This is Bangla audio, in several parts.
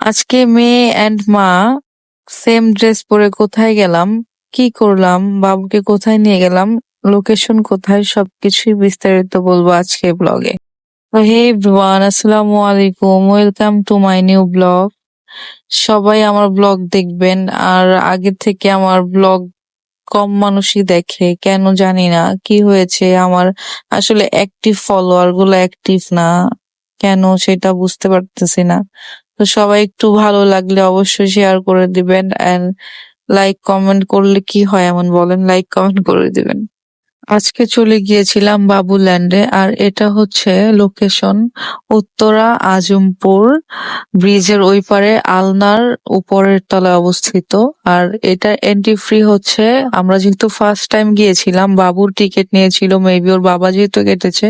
আজকে মেয়ে এন্ড মা সেম ড্রেস পরে কোথায় গেলাম, কি করলাম, বাবুকে কোথায় নিয়ে গেলাম, লোকেশন কোথায়, সবকিছুই বিস্তারিত বলবো আজকে ব্লগে। তো হে এভরিওয়ান, আসসালামু আলাইকুম, welcome to my new blog. সবাই আমার ব্লগ দেখবেন। আর আগে থেকে আমার ব্লগ কম মানুষই দেখে, কেন জানি না কি হয়েছে। আমার আসলে অ্যাক্টিভ ফলোয়ার গুলো অ্যাক্টিভ না, কেন সেটা বুঝতে পারতেছি না। তো সবাই একটু ভালো লাগলে অবশ্যই শেয়ার করে দিবেন, এন্ড লাইক কমেন্ট করলে কি হয় এমন বলেন, লাইক কমেন্ট করে দিবেন। আজকে চলে গিয়েছিলাম বাবুল্যান্ডে, আর এটা হচ্ছে লোকেশন উত্তরা আজমপুর ব্রিজের ওই পারে আলনার উপরের তলায় অবস্থিত। আর এটা এন্ট্রি ফ্রি হচ্ছে, আমরা যেহেতু ফার্স্ট টাইম গিয়েছিলাম, বাবুর টিকিট নিয়েছিল, মেবি ওর বাবা যেহেতু কেটেছে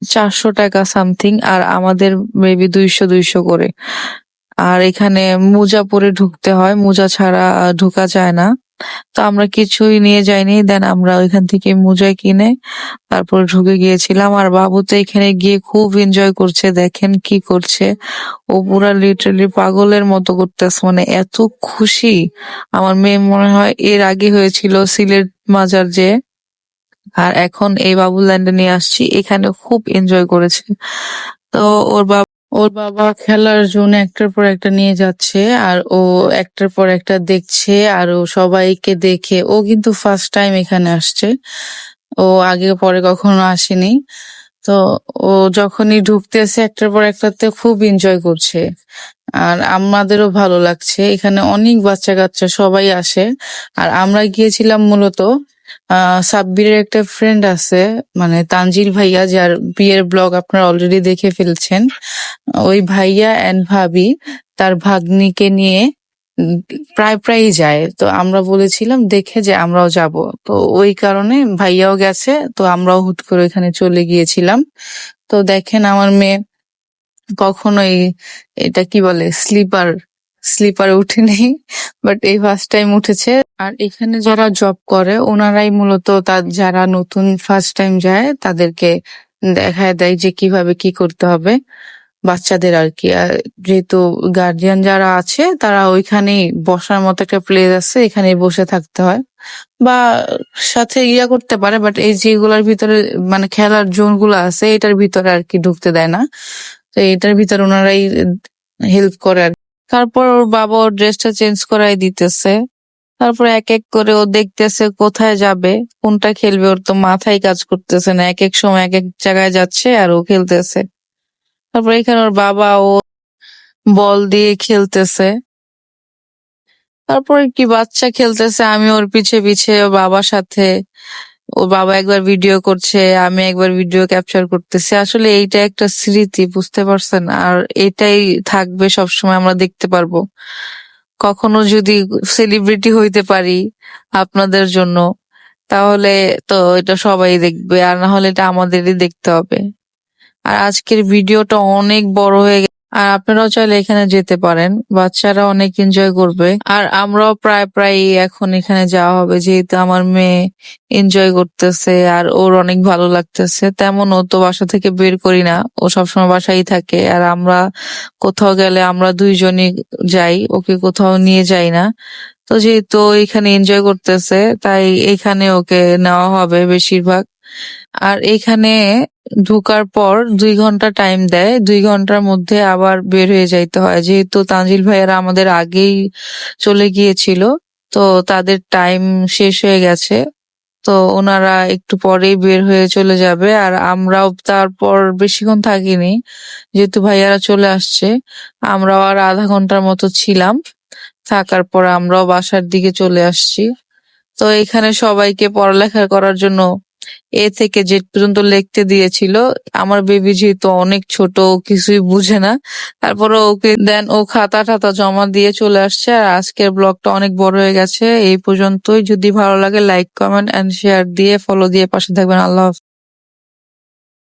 400 টাকা সামথিং, আর আমাদের মেবি 200 করে। আর এখানে মোজা পরে ঢুকতে হয়, মোজা ছাড়া ঢোকা যায় না। তো আমরা কিছুই নিয়ে যাইনি, দেন আমরা ওইখান থেকে মোজা কিনে তারপর ঢুকে গিয়েছিলাম। আর বাবু তো এখানে গিয়ে খুব এনজয় করছে, দেখেন কি করছে। ও পুরা লিটারালি পাগলের মতো করতেছে, মানে এত খুশি। আমার মেয়ে মনে হয় এর আগে হয়েছিল সিলেট মাজার যে, আর এখন এই বাবুল্যান্ডে নিয়ে আসছি, এখানে খুব এনজয় করেছে। তো ওর বাবা খেলার জন্য একটার পর একটা নিয়ে যাচ্ছে, আর ও একটার পর একটা দেখছে, আর ও সবাইকে দেখে, ও কিন্তু ফার্স্ট টাইম এখানে আসছে, ও আগে পরে কখনো আসেনি। তো ও যখনই ঢুকতেছে একটার পর একটাতে খুব এনজয় করছে। আর আমাদেরও ভালো লাগছে, এখানে অনেক বাচ্চা কাচ্চা সবাই আসে। আর আমরা গিয়েছিলাম মূলত সাব্বিরের একটা ফ্রেন্ড আছে, মানে তানজিল ভাইয়া, যার বিয়ের ব্লগ আপনারা অলরেডি দেখে ফেলছেন। ওই ভাইয়া এন্ড ভাবি তার ভাগ্নিকে নিয়ে প্রায় প্রায়ই যায়। তো আমরা বলেছিলাম দেখে যে আমরাও যাব। তো ওই কারণে ভাইয়াও গেছে, তো আমরাও হুট করে এখানে চলে গিয়েছিলাম। তো দেখেন আমার মেয়ে কখনোই, এটা কি বলে, স্লিপারে উঠে নেই, বাট এই ফার্স্ট টাইম উঠেছে। আর এখানে যারা জব করে ওনারাই মূলত তার যারা নতুন ফার্স্ট টাইম যায় তাদেরকে দেখায় দেয় যে কিভাবে কি করতে হবে বাচ্চাদের আর কি। আর যেহেতু গার্জিয়ান যারা আছে তারা ওইখানেই বসার মতো একটা প্লেস আছে, এখানেই বসে থাকতে হয়, বা সাথে ইয়া করতে পারে, বাট এই যেগুলোর ভিতরে মানে খেলার জোন গুলো আছে এটার ভিতরে আর কি ঢুকতে দেয় না। তো এটার ভিতর ওনারাই হেল্প করে আর কি। তারপর ওর বাবা ওর ড্রেসটা চেঞ্জ করাই দিতেছে। তারপর এক এক করে ও দেখতেছে কোথায় যাবে, কোনটা খেলবে, ওর তো মাথায় কাজ করতেছে না, এক এক সময় এক এক জায়গায় যাচ্ছে আর ও খেলতেছে। তারপর এখানে ওর বাবা ও বল দিয়ে খেলতেছে। তারপর কি বাচ্চা খেলতেছে, আমি ওর পিছে পিছে ওর বাবার সাথে। ওর বাবা একবার ভিডিও করছে, আমি একবার ভিডিও ক্যাপচার করতেছি। আসলে এইটা একটা স্মৃতি, বুঝতে পারছেন, আর এটাই থাকবে সবসময়, আমরা দেখতে পারবো। কখনো যদি সেলিব্রিটি হইতে পারি আপনাদের জন্য, তাহলে তো এটা সবাই দেখবে, আর না হলে এটা আমাদেরই দেখতে হবে। আর আজকের ভিডিওটা অনেক বড় হয়ে গেছে, আর আপনারাও চাইলে এখানে যেতে পারেন, বাচ্চারা অনেক এনজয় করবে। আর আমরাও প্রায় প্রায় এখন এখানে যাওয়া হবে, যেহেতু আমার মেয়ে এনজয় করতেছে আর ওর অনেক ভালো লাগতেছে। তেমন ও তো বাসা থেকে বের করি না, ও সবসময় বাসায় থাকে। আর আমরা কোথাও গেলে আমরা দুইজনই যাই, ওকে কোথাও নিয়ে যাই না। তো যেহেতু ও এখানে এনজয় করতেছে, তাই এখানে ওকে নেওয়া হবে বেশিরভাগ। আর এখানে ঢোকার পর 2 ঘন্টা টাইম দেয়, 2 ঘন্টার মধ্যে আবার বের হয়ে যাইতে হয়, যেহেতু তানজিল ভাইয়ারা আমাদের আগেই চলে গিয়েছিল। তো তাদের টাইম শেষ হয়ে গেছে, তো ওনারা একটু পরেই বের হয়ে চলে যাবে। আর আমরাও তারপর বেশিক্ষণ থাকিনি, যেহেতু ভাইয়ারা চলে আসছে। আমরাও আর আধা ঘন্টার মতো ছিলাম, থাকার পর আমরাও বাসার দিকে চলে আসছি। তো এখানে সবাইকে পড়ালেখা করার জন্য থেকে জেড পর্যন্ত লিখতে দিয়েছিল। আমার বেবি যেহেতু অনেক ছোট, ও কিছুই বুঝে না, তারপরে ওকে দেন ও খাতা টাতা জমা দিয়ে চলে আসছে। আর আজকের ব্লগটা অনেক বড় হয়ে গেছে, এই পর্যন্তই। যদি ভালো লাগে লাইক কমেন্ট এন্ড শেয়ার দিয়ে ফলো দিয়ে পাশে থাকবেন। আল্লাহ হাফেজ।